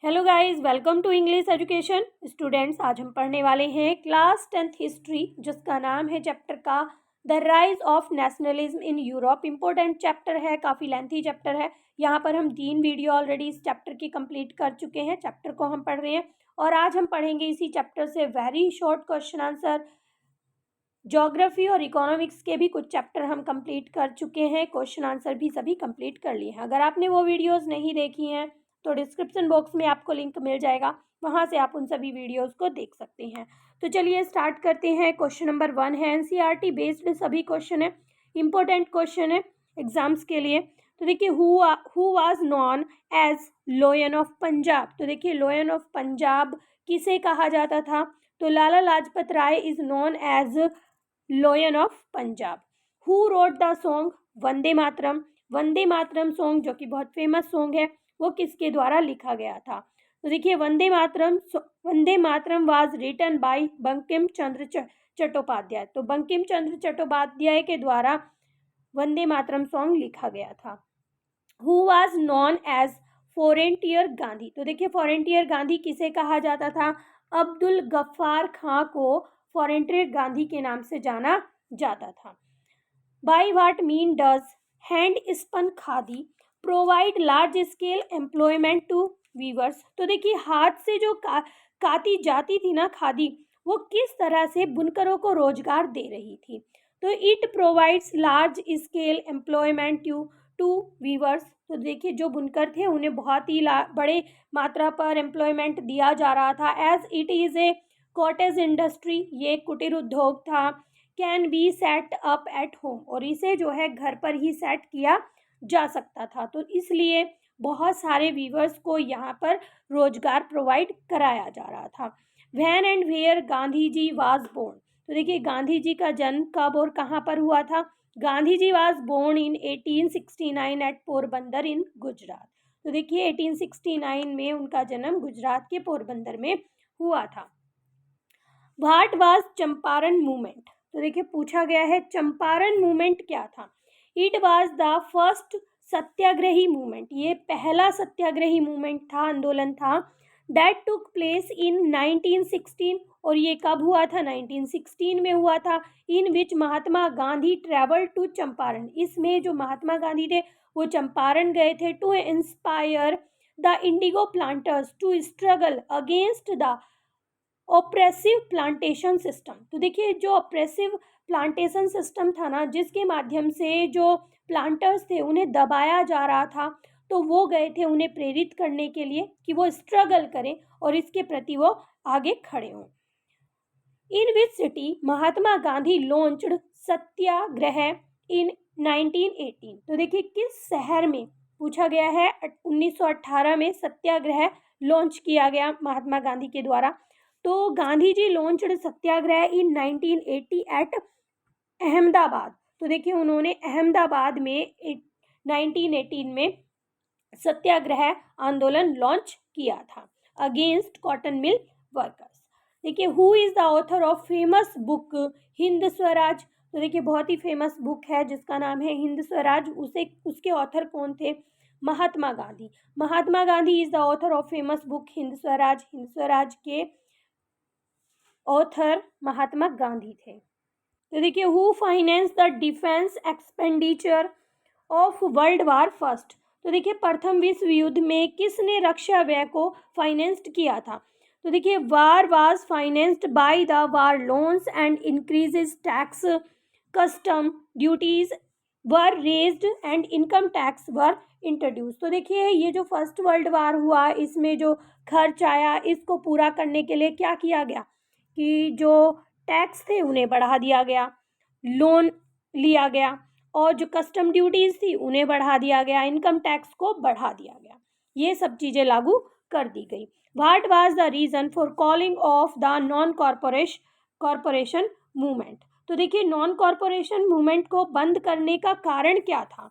Hello guys, welcome to English education students. आज हम पढ़ने वाले हैं क्लास 10th हिस्ट्री, जिसका नाम है चैप्टर का the rise of nationalism in Europe. Important chapter है, काफ़ी लेंथी चैप्टर है। यहाँ पर हम 3 वीडियो ऑलरेडी इस चैप्टर की कंप्लीट कर चुके हैं। चैप्टर को हम पढ़ रहे हैं और आज हम पढ़ेंगे इसी चैप्टर से very short question answer. Geography और इकोनॉमिक्स के भी कुछ चैप्टर हम कंप्लीट कर चुके हैं, क्वेश्चन आंसर भी सभी कंप्लीट कर लिए हैं। अगर आपने वो वीडियोस नहीं देखी हैं तो डिस्क्रिप्शन बॉक्स में आपको लिंक मिल जाएगा, वहाँ से आप उन सभी वीडियोस को देख सकते हैं। तो चलिए स्टार्ट करते हैं। क्वेश्चन नंबर 1 है, एनसीईआरटी बेस्ड सभी क्वेश्चन है, इंपॉर्टेंट क्वेश्चन है एग्जाम्स के लिए। तो देखिए, who was known as lion of Punjab. तो देखिए, लोयन ऑफ पंजाब किसे कहा जाता था? तो Lala Lajpat Rai is known as lion of Punjab. Who wrote the song Vande Mataram. Vande Mataram song जो कि बहुत फेमस सॉन्ग है, वो किसके द्वारा लिखा गया था? तो देखिए, Vande Mataram was written by Bankim Chandra Chattopadhyay. तो बंकिम चंद्र चट्टोपाध्याय के द्वारा वंदे मातरम सॉन्ग लिखा गया था। Who was known as frontier Gandhi. तो देखिए, फॉरेंटियर गांधी किसे कहा जाता था? अब्दुल गफ्फार खां को फॉरेंटियर गांधी के नाम से जाना जाता था। By what mean does hand spun khadi provide large scale employment to weavers. तो देखिए, हाथ से जो काती जाती थी ना खादी, वो किस तरह से बुनकरों को रोजगार दे रही थी? तो it provides large scale employment to weavers. तो देखिए, जो बुनकर थे उन्हें बहुत ही बड़े मात्रा पर एम्प्लॉयमेंट दिया जा रहा था। As it is a cottage industry, ये कुटीर उद्योग था। Can be set up at home, और इसे जो है घर पर ही सेट किया जा सकता था। तो इसलिए बहुत सारे वीवर्स को यहाँ पर रोजगार प्रोवाइड कराया जा रहा था। When and where Gandhi ji was born. तो देखिए, गांधी जी का जन्म कब और कहाँ पर हुआ था? Gandhi ji was born in 1869 at Porbandar in Gujarat. तो देखिए, 1869 में उनका जन्म गुजरात के पोरबंदर में हुआ था। What was Champaran movement. तो देखिए, पूछा गया है चंपारण मूवमेंट क्या था? It was the first satyagrahi movement, ये पहला सत्याग्रही मूवमेंट था, आंदोलन था। दैट टुक प्लेस इन 1916, और ये कब हुआ था? 1916 में हुआ था। In which Mahatma Gandhi travel to Champaran, इसमें जो महात्मा गांधी थे वो चंपारण गए थे to inspire the indigo planters to struggle against the oppressive plantation system. तो देखिए, जो ऑप्रेसिव प्लांटेशन सिस्टम था ना, जिसके माध्यम से जो प्लांटर्स थे उन्हें दबाया जा रहा था, तो वो गए थे उन्हें प्रेरित करने के लिए कि वो स्ट्रगल करें और इसके प्रति वो आगे खड़े हों। In which city Mahatma Gandhi launched satyagraha in 1918। तो देखिए, किस शहर में पूछा गया है? 1918 में सत्याग्रह लॉन्च किया गया महात्मा गांधी के द्वारा। तो गांधी जी लॉन्च्ड सत्याग्रह इन 1980 एट अहमदाबाद। तो देखिए, उन्होंने अहमदाबाद में 1918 में सत्याग्रह आंदोलन लॉन्च किया था अगेंस्ट कॉटन मिल वर्कर्स। देखिए, who is the author of famous book Hind Swaraj. तो देखिए, बहुत ही फेमस बुक है जिसका नाम है हिंद स्वराज, उसके ऑथर कौन थे? Mahatma Gandhi. Mahatma Gandhi is the author of famous book Hind Swaraj. Hind Swaraj के ऑथर महात्मा गांधी थे। तो देखिए, who finance the defence expenditure of world war first. तो देखिए, प्रथम विश्व युद्ध में किसने रक्षा व्यय को फाइनेंस्ड किया था? तो देखिए, वार was financed by the war loans and increases tax, custom duties were raised and income tax were introduce. तो देखिए, ये जो फर्स्ट वर्ल्ड वार हुआ, इसमें जो खर्च आया, इसको पूरा करने के लिए क्या किया गया कि जो टैक्स थे उन्हें बढ़ा दिया गया, लोन लिया गया, और जो कस्टम ड्यूटीज़ थी उन्हें बढ़ा दिया गया, इनकम टैक्स को बढ़ा दिया गया, ये सब चीज़ें लागू कर दी गई। What was the reason for calling of the non cooperation movement. तो देखिए, नॉन कॉरपोरेशन मूवमेंट को बंद करने का कारण क्या था?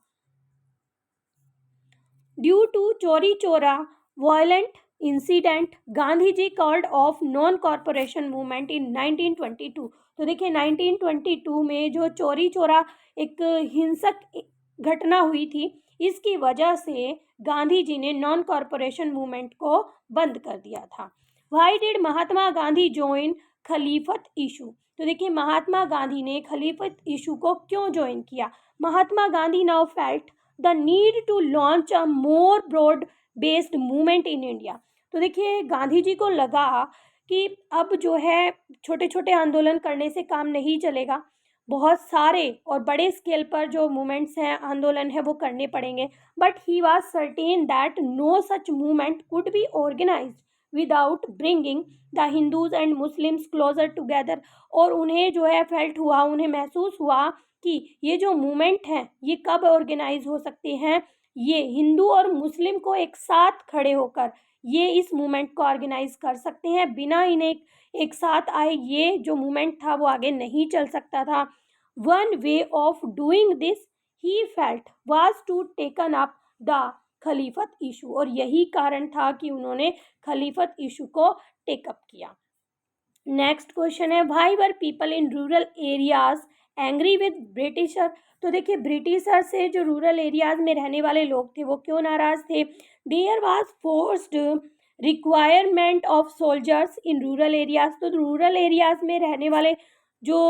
Due to Chauri Chaura violent incident, Gandhi ji called off non cooperation movement in 1922। तो देखिए, 1922 में जो चोरी चोरा एक हिंसक घटना हुई थी, इसकी वजह से गांधी जी ने नॉन कॉरपोरेशन मूवमेंट को बंद कर दिया था। Why did Mahatma Gandhi join Khilafat issue? तो देखिए महात्मा गांधी ने खलीफत इशू को क्यों ज्वाइन किया? Mahatma Gandhi now felt the need to launch a more broad based movement in India. तो देखिए गांधी जी को लगा कि अब जो है छोटे छोटे आंदोलन करने से काम नहीं चलेगा, बहुत सारे और बड़े स्केल पर जो मूवमेंट्स हैं, आंदोलन है, वो करने पड़ेंगे। But he was certain that no such movement could be organised without bringing the Hindus and Muslims closer together. और उन्हें जो है फेल्ट हुआ, उन्हें महसूस हुआ कि ये जो मूवमेंट हैं ये कब ऑर्गेनाइज हो सकते हैं, ये हिंदू और मुस्लिम को एक साथ खड़े होकर ये इस मूवमेंट को ऑर्गेनाइज कर सकते हैं। बिना इन्हें एक साथ आए ये जो मूवमेंट था वो आगे नहीं चल सकता था। One way of doing this he felt was to taken up the Khilafat issue. और यही कारण था कि उन्होंने खलीफत इशू को टेकअप किया। नेक्स्ट क्वेश्चन है, why were people in rural areas angry with Britisher? तो देखिए ब्रिटिशर से जो रूरल एरियाज में रहने वाले लोग थे वो क्यों नाराज थे? There was forced requirement of soldiers in rural areas. तो रूरल एरियाज में रहने वाले जो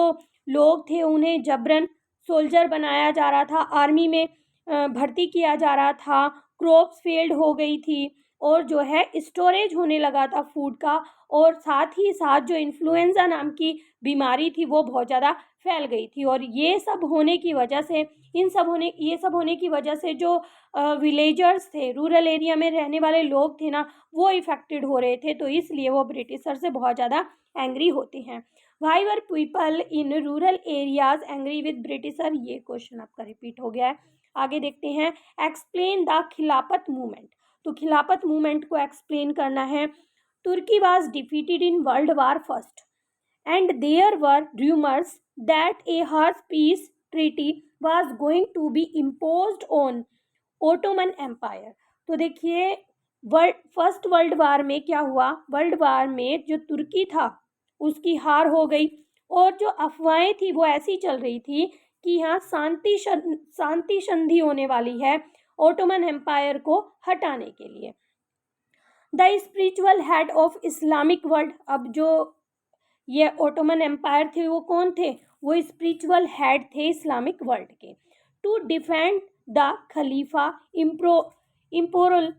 लोग थे उन्हें जबरन सोल्जर बनाया जा रहा था, आर्मी में भर्ती किया जा रहा था, क्रॉप्स फेल्ड हो गई थी और जो है स्टोरेज होने लगा था फूड का, और साथ ही साथ जो इन्फ्लुएंजा नाम की बीमारी थी वो बहुत ज़्यादा फैल गई थी। और ये सब होने की वजह से ये सब होने की वजह से जो विलेजर्स थे, रूरल एरिया में रहने वाले लोग थे ना, वो इफेक्टेड हो रहे थे। तो इसलिए वो ब्रिटिशर से बहुत ज़्यादा एंग्री होते हैं। Why were people in rural areas angry with britisher? ये क्वेश्चन आपका रिपीट हो गया है। आगे देखते हैं, एक्सप्लेन द खिलाफत मूवमेंट। तो खिलाफत मूवमेंट को एक्सप्लेन करना है। Turkey was defeated in world war first and there were rumors that a harsh peace treaty was going to be imposed on Ottoman Empire। तो देखिए फर्स्ट वर्ल्ड वार में क्या हुआ, वर्ल्ड वार में जो तुर्की था उसकी हार हो गई और जो अफवाहें थी वो ऐसी चल रही थी कि यहाँ शांति संधि होने वाली है ओटोमन एम्पायर को हटाने के लिए। The spiritual head of Islamic world, अब जो ये ओटोमन एम्पायर थे वो कौन थे? वो स्पिरिचुअल हेड थे इस्लामिक वर्ल्ड के। To defend the Khalifa temporal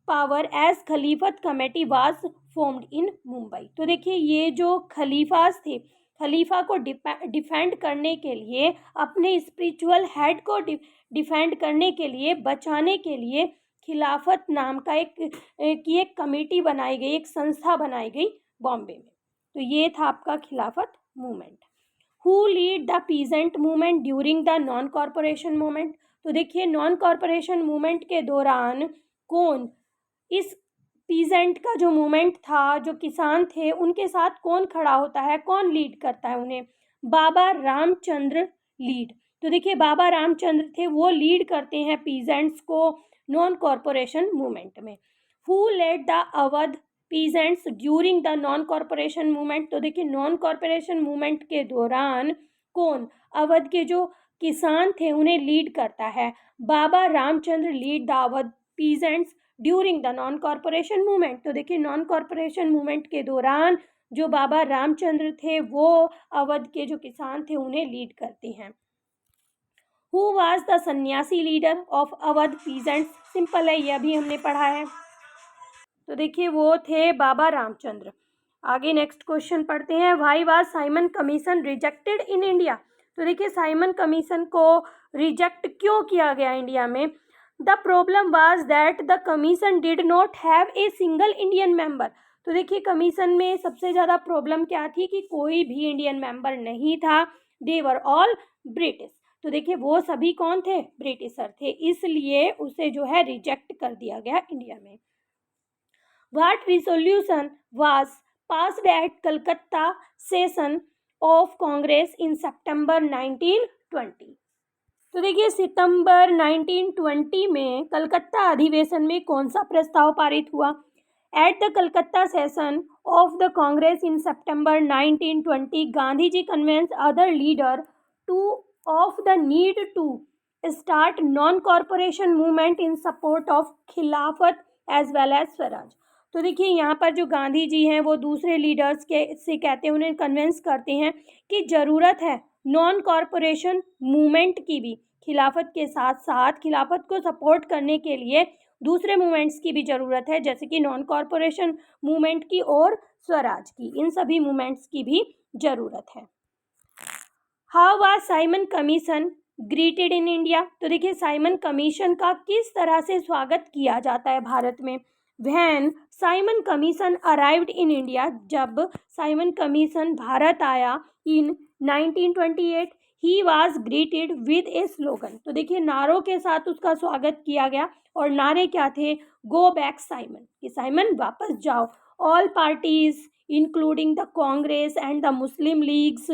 power as Khilafat committee was formed in Mumbai. तो देखिए ये जो खलीफास थे, खलीफा को डिफेंड करने के लिए, अपने स्पिरिचुअल हेड को डिफेंड करने के लिए, बचाने के लिए खिलाफत नाम का एक कमेटी बनाई गई, एक संस्था बनाई गई बॉम्बे में। तो ये था आपका खिलाफत movement. Who lead the peasant movement during the non cooperation movement? तो देखिए नॉन कॉरपोरेशन मूवमेंट के दौरान कौन, इस पीजेंट का जो मूवमेंट था, जो किसान थे, उनके साथ कौन खड़ा होता है, कौन लीड करता है उन्हें? बाबा रामचंद्र लीड। तो देखिए बाबा रामचंद्र थे, वो लीड करते हैं पीजेंट्स को नॉन कॉरपोरेशन मूवमेंट में। Who led the Awadh peasants during the non cooperation movement? तो देखिए नॉन कॉरपोरेशन मूवमेंट के दौरान कौन अवध के जो किसान थे उन्हें लीड करता है? Baba Ramchandra lead the Awadh peasants during the non cooperation movement. तो देखिए नॉन कॉरपोरेशन मूवमेंट के दौरान जो बाबा रामचंद्र थे वो अवध के जो किसान थे उन्हें लीड करते हैं। हु वाज द सन्यासी leader of Awadh peasants? Simple है, यह भी हमने पढ़ा है। तो देखिए वो थे बाबा रामचंद्र। आगे नेक्स्ट क्वेश्चन पढ़ते हैं, why was Simon commission rejected in India? तो देखिए साइमन कमीशन को रिजेक्ट क्यों किया गया इंडिया में? The problem was that the commission did not have a single Indian member. तो देखिए कमीशन में सबसे ज़्यादा प्रॉब्लम क्या थी कि कोई भी इंडियन मेंबर नहीं था, दे वर ऑल ब्रिटिश। तो देखिए वो सभी कौन थे? ब्रिटिशर थे, इसलिए उसे जो है रिजेक्ट कर दिया गया इंडिया में। What resolution was passed at Calcutta session of Congress in September 1920? तो देखिए सितंबर 1920 में कलकत्ता अधिवेशन में कौन सा प्रस्ताव पारित हुआ? At the Calcutta session of the Congress in September 1920, Gandhi ji convinced other leader of the need to start non-corporation movement in support of खिलाफत as well as स्वराज। तो देखिए यहाँ पर जो गांधी जी हैं वो दूसरे लीडर्स के से कहते हैं, उन्हें कन्विंस करते हैं कि ज़रूरत है नॉन कॉरपोरेशन मूवमेंट की भी, खिलाफत के साथ साथ खिलाफत को सपोर्ट करने के लिए दूसरे मूवमेंट्स की भी ज़रूरत है, जैसे कि नॉन कॉरपोरेशन मूवमेंट की और स्वराज की, इन सभी मूवमेंट्स की भी ज़रूरत है। How was Simon commission greeted in India. तो देखिए साइमन कमीशन का किस तरह से स्वागत किया जाता है भारत में। When Simon commission arrived in India, जब साइमन कमीशन भारत आया इन 1928, he was greeted with A slogan. तो देखिए नारों के साथ उसका स्वागत किया गया, और नारे क्या थे? गो बैक साइमन, कि साइमन वापस जाओ। All parties including the Congress and the Muslim leagues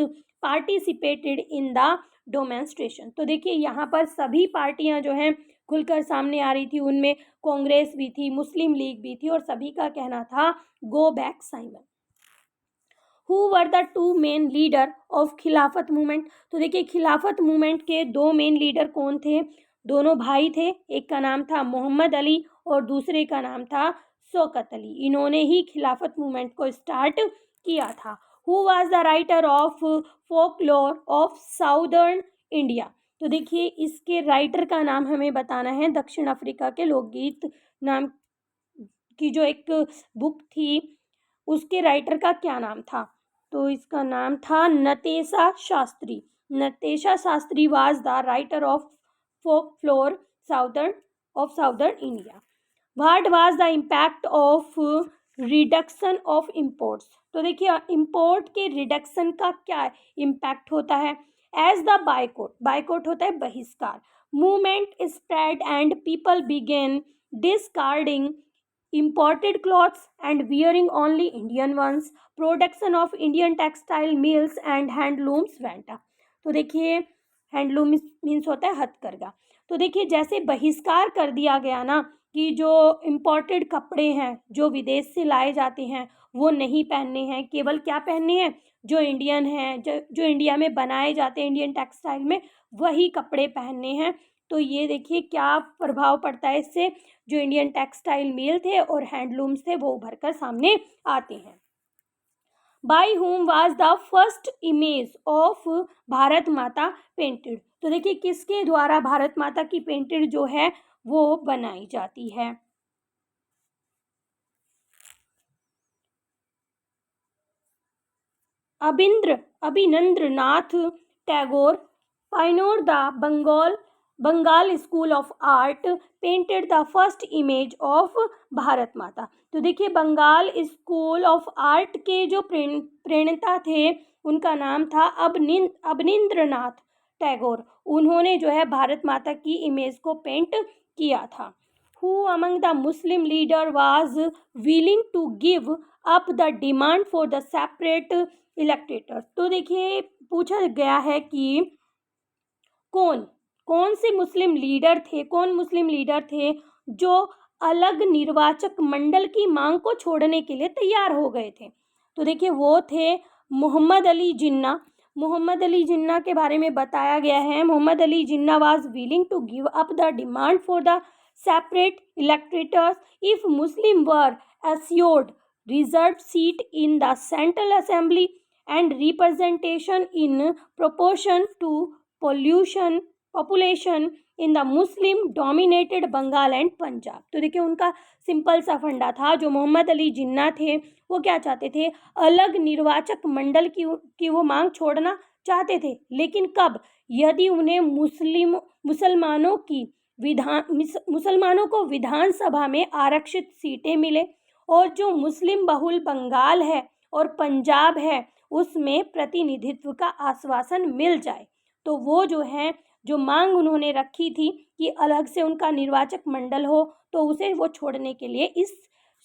participated in the demonstration. तो देखिए यहाँ पर सभी पार्टियां जो हैं खुलकर सामने आ रही थी, उनमें कांग्रेस भी थी, मुस्लिम लीग भी थी, और सभी का कहना था go back Simon. Who were the two main leader of खिलाफत मूवमेंट। तो देखिए खिलाफत मूवमेंट के दो मेन लीडर कौन थे? दोनों भाई थे, एक का नाम था मोहम्मद अली और दूसरे का नाम था शौकत अली। इन्होंने ही खिलाफत मूवमेंट को स्टार्ट किया था। Who was the writer of folklore of southern India. तो देखिए इसके राइटर का नाम हमें बताना है। दक्षिण अफ्रीका के लोकगीत नाम की जो एक बुक थी, उसके राइटर का क्या नाम था? तो इसका नाम था Natesa Sastri. Natesa Sastri was the writer of folklore southern India. What was the impact of reduction of imports. तो देखिए इम्पोर्ट के रिडक्शन का क्या इम्पैक्ट होता है? एज द बाइकआउट होता है बहिष्कार। Movement spread and people begin discarding imported clothes and wearing only Indian ones. Production of Indian textile mills and handlooms went up. तो देखिए हैंडलूम मीन्स होता है हथकरघा। तो देखिए जैसे बहिष्कार कर दिया गया ना कि जो इम्पोर्टेड कपड़े हैं जो विदेश से लाए जाते हैं वो नहीं पहनने हैं, केवल क्या पहनने हैं? जो इंडियन हैं, जो इंडिया में बनाए जाते हैं इंडियन टेक्सटाइल में, वही कपड़े पहनने हैं। तो ये देखिए क्या प्रभाव पड़ता है इससे? जो इंडियन टेक्सटाइल मिल थे और हैंडलूम्स थे वो उभर कर सामने आते हैं। By whom was the first image of Bharat माता पेंटेड। तो देखिए किसके द्वारा भारत माता की पेंटेड जो है वो बनाई जाती है? Abanindranath Tagore pioneer the Bengal school of art painted the first image of Bharat Mata. तो देखिए बंगाल स्कूल ऑफ आर्ट के जो प्रणेता थे उनका नाम था अवनींद्रनाथ टैगोर। उन्होंने जो है भारत माता की इमेज को पेंट किया था। Who among the Muslim leader was willing to give up the demand for the separate electorate. तो देखिए पूछा गया है कि कौन से मुस्लिम लीडर थे जो अलग निर्वाचक मंडल की मांग को छोड़ने के लिए तैयार हो गए थे। तो देखिए वो थे मोहम्मद अली जिन्ना। मोहम्मद अली जिन्ना के बारे में बताया गया है, Mohammad Ali Jinnah was willing to give up the demand for the separate electorates if Muslim were assured reserved seat in the Central Assembly and representation in proportion to population in the Muslim dominated Bengal and Punjab. तो देखिए उनका simple सा फंडा था। जो मोहम्मद अली जिन्ना थे वो क्या चाहते थे? अलग निर्वाचक मंडल की वो मांग छोड़ना चाहते थे, लेकिन कब? यदि उन्हें मुसलमानों को विधानसभा में आरक्षित सीटें मिले और जो मुस्लिम बहुल बंगाल है और पंजाब है उसमें प्रतिनिधित्व का आश्वासन मिल जाए, तो वो जो है जो मांग उन्होंने रखी थी कि अलग से उनका निर्वाचक मंडल हो, तो उसे वो छोड़ने के लिए इस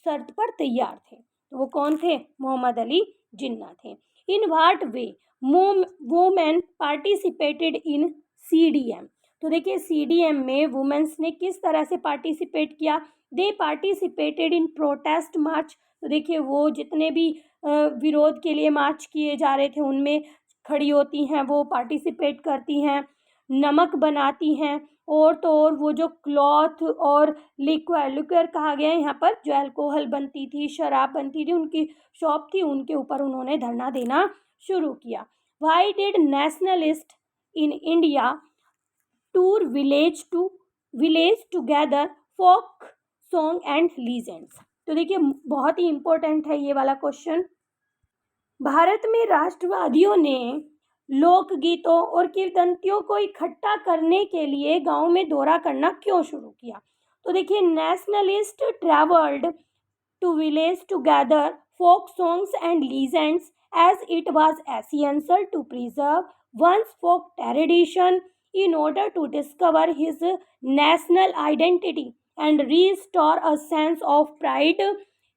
शर्त पर तैयार थे। तो वो कौन थे? मोहम्मद अली जिन्ना थे। In what way women participated in CDM। तो देखिए CDM में वुमेन्स ने किस तरह से पार्टिसिपेट किया? दे पार्टिसिपेटेड इन प्रोटेस्ट मार्च। तो देखिए वो जितने भी विरोध के लिए मार्च किए जा रहे थे उनमें खड़ी होती हैं, वो पार्टिसिपेट करती हैं। नमक बनाती हैं, और तो और वो जो क्लॉथ और लिक्विड कहा गया है यहाँ पर, जो अल्कोहल बनती थी, शराब बनती थी, उनकी शॉप थी, उनके ऊपर उन्होंने धरना देना शुरू किया। Why did nationalist in India tour village together folk song and legends? तो देखिए बहुत ही इंपॉर्टेंट है ये वाला क्वेश्चन। भारत में राष्ट्रवादियों ने लोकगीतों और किंवदंतियों को इकट्ठा करने के लिए गांव में दौरा करना क्यों शुरू किया? तो देखिए nationalist travelled to village to gather folk songs and legends as it was essential to preserve one's folk tradition in order to discover his national identity and restore a sense of pride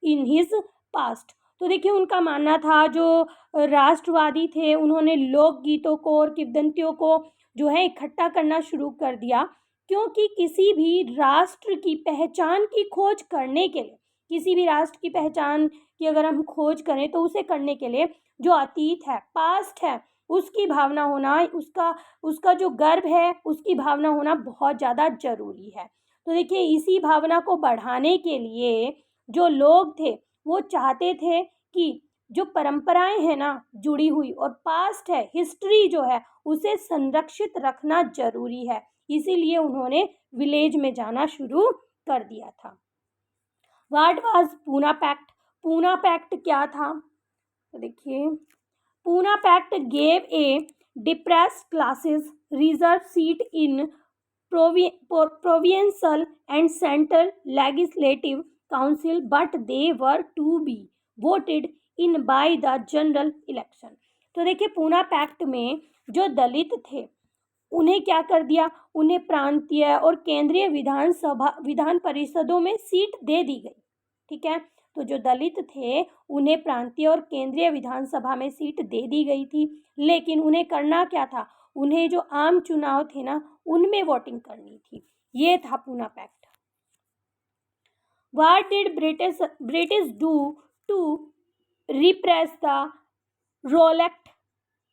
in his past। तो देखिए उनका मानना था, जो राष्ट्रवादी थे, उन्होंने लोकगीतों को और किंवदंतियों को जो है इकट्ठा करना शुरू कर दिया, क्योंकि किसी भी राष्ट्र की पहचान की खोज करने के लिए, किसी भी राष्ट्र की पहचान की अगर हम खोज करें तो उसे करने के लिए जो अतीत है, पास्ट है, उसकी भावना होना, उसका जो गर्व है उसकी भावना होना बहुत ज़्यादा ज़रूरी है। तो देखिए इसी भावना को बढ़ाने के लिए जो लोग थे वो चाहते थे कि जो परंपराएं हैं ना जुड़ी हुई, और पास्ट है, हिस्ट्री जो है, उसे संरक्षित रखना जरूरी है, इसीलिए उन्होंने विलेज में जाना शुरू कर दिया था। What was Poona pact? Poona pact क्या था? तो देखिए Poona pact gave a depressed classes reserve seat in provincial and central legislative council, but they were to be voted in by the general election। तो देखिए पूना पैक्ट में जो दलित थे उन्हें क्या कर दिया, उन्हें प्रांतीय और केंद्रीय विधान परिषदों में सीट दे दी गई। ठीक है, तो जो दलित थे उन्हें प्रांतीय और केंद्रीय विधानसभा में सीट दे दी गई थी, लेकिन उन्हें करना क्या था, उन्हें जो आम चुनाव थे ना उनमें वोटिंग करनी थी। ये था Poona pact. What did British do to repress the Rowlatt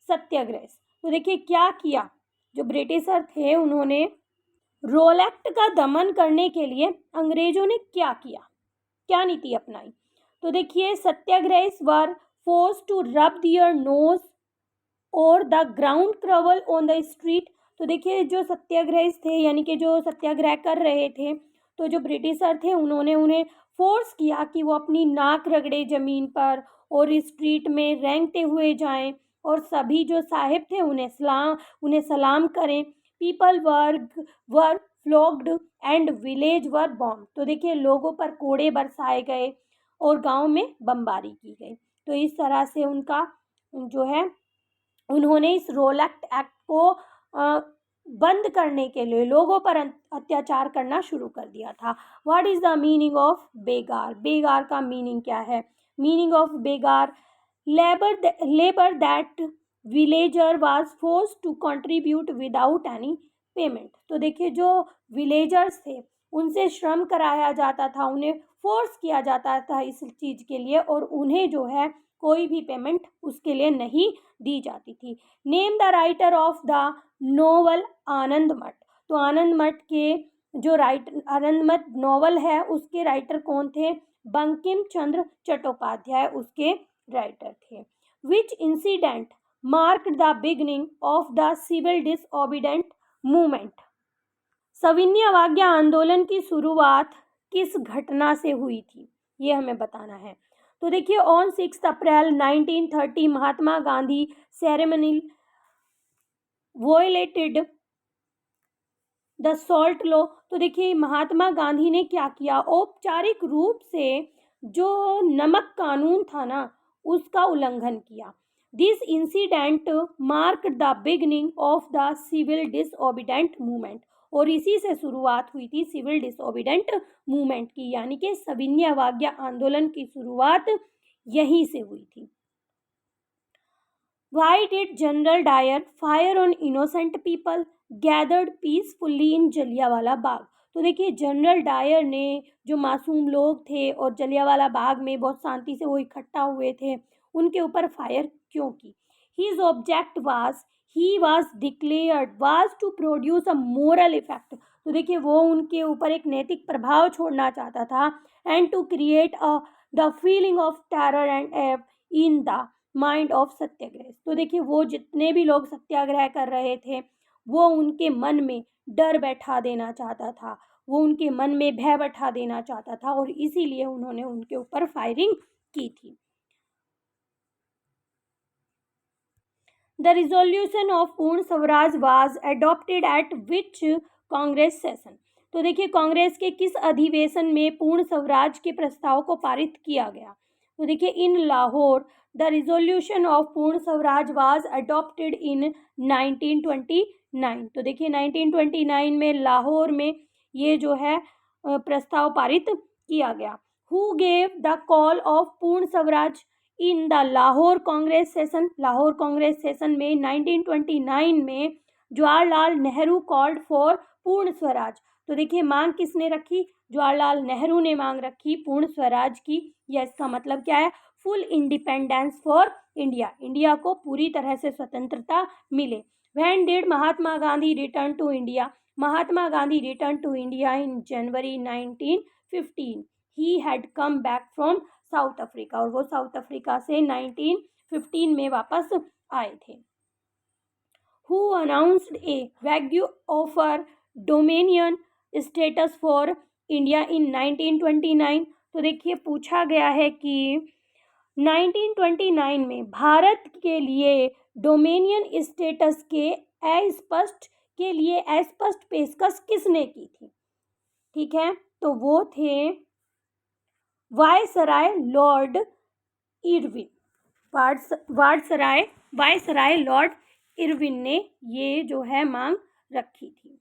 satyagraha? तो देखिए क्या किया, जो ब्रिटिशर थे उन्होंने रोलेक्ट का दमन करने के लिए अंग्रेजों ने क्या किया, क्या नीति अपनाई? तो देखिए सत्याग्रहीज वर forced to rub their nose और the ground crawl on the street. तो देखिए जो सत्याग्रही थे, यानी कि जो सत्याग्रह कर रहे थे, तो जो ब्रिटिशर थे उन्होंने उन्हें फोर्स किया कि वो अपनी नाक रगड़े ज़मीन पर और स्ट्रीट में रेंगते हुए जाएं, और सभी जो साहिब थे उन्हें सलाम करें। People were flogged and village were bomb. तो देखिए लोगों पर कोड़े बरसाए गए और गांव में बमबारी की गई। तो इस तरह से उनका जो है उन्होंने इस रोलेक्ट एक्ट को बंद करने के लिए लोगों पर अत्याचार करना शुरू कर दिया था। What is the meaning of begar? बेगार का मीनिंग क्या है? Meaning of begar, labour that villager was forced to contribute without any payment. तो देखिए जो विलेजर्स थे उनसे श्रम कराया जाता था, उन्हें फोर्स किया जाता था इस चीज़ के लिए, और उन्हें जो है कोई भी पेमेंट उसके लिए नहीं दी जाती थी। Name the writer of the novel Anand Math. तो आनंद मठ के जो आनंद मठ नोवेल है उसके राइटर कौन थे? बंकिम चंद्र चट्टोपाध्याय उसके राइटर थे। Which incident marked the beginning of the civil disobedient movement? सविनय अवज्ञा आंदोलन की शुरुआत किस घटना से हुई थी, ये हमें बताना है। तो देखिए on 6 April 1930 Mahatma Gandhi ceremony violated the salt law. तो देखिए महात्मा गांधी ने क्या किया, औपचारिक रूप से जो नमक कानून था ना उसका उल्लंघन किया। This incident marked the beginning of the civil disobedient movement. और इसी से शुरुआत हुई थी सिविल डिसओबीडेंट मूवमेंट की, यानी कि सविनय अवज्ञा आंदोलन की शुरुआत यहीं से हुई थी। Why did General Dyer fire on innocent people gathered peacefully in Jallianwala Bagh? तो देखिए जनरल डायर ने जो मासूम लोग थे और जलियांवाला बाग में बहुत शांति से वो इकट्ठा हुए थे, उनके ऊपर फायर क्यों की? His object was he was declared was to produce a moral effect. तो देखिए वो उनके ऊपर एक नैतिक प्रभाव छोड़ना चाहता था, and to create the feeling of terror and awe in the mind of satyagraha. तो देखिए वो जितने भी लोग सत्याग्रह कर रहे थे वो उनके मन में डर बैठा देना चाहता था, वो उनके मन में भय बैठा देना चाहता था, और इसीलिए उन्होंने उनके ऊपर फायरिंग की थी। The resolution of पूर्ण Swaraj was adopted at which Congress session. तो देखिए कांग्रेस के किस अधिवेशन में पूर्ण स्वराज के प्रस्ताव को पारित किया गया। तो देखिए इन Lahore the resolution of Purna Swaraj was adopted in 1929। तो देखिए 1929 में लाहौर में ये जो है प्रस्ताव पारित किया गया। Who gave the call of Purna Swaraj in the Lahore Congress session. Lahore Congress session में 1929 में जवाहरलाल नेहरू कॉल्ड फॉर पूर्ण स्वराज। तो देखिए मांग किसने रखी, जवाहरलाल नेहरू ने मांग रखी पूर्ण स्वराज की। या इसका मतलब क्या है, full independence for India, India को पूरी तरह से स्वतंत्रता मिले। When did Mahatma Gandhi return to India. Mahatma Gandhi return to India in January 1915। He had come back from South Africa, और वो साउथ अफ्रीका से 1915 में वापस आए थे। Who announced A wagyu offer dominion status for India in 1929। तो देखिए पूछा गया है कि 1929 में भारत के लिए डोमेनियन स्टेटस के अस्पष्ट पेशकश किसने की थी। ठीक है, तो वो थे viceroy Lord Irwin. Viceroy Lord Irwin ने ये जो है मांग रखी थी।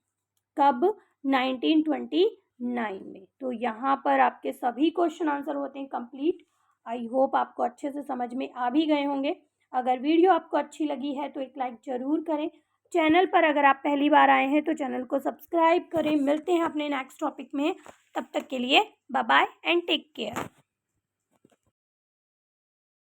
कब, 1929 में। तो यहाँ पर आपके सभी क्वेश्चन आंसर होते हैं कंप्लीट। आई होप आपको अच्छे से समझ में आ भी गए होंगे। अगर वीडियो आपको अच्छी लगी है तो एक लाइक ज़रूर करें। चैनल पर अगर आप पहली बार आए हैं तो चैनल को सब्सक्राइब करें। मिलते हैं अपने नेक्स्ट टॉपिक में, तब तक के लिए bye bye and take care.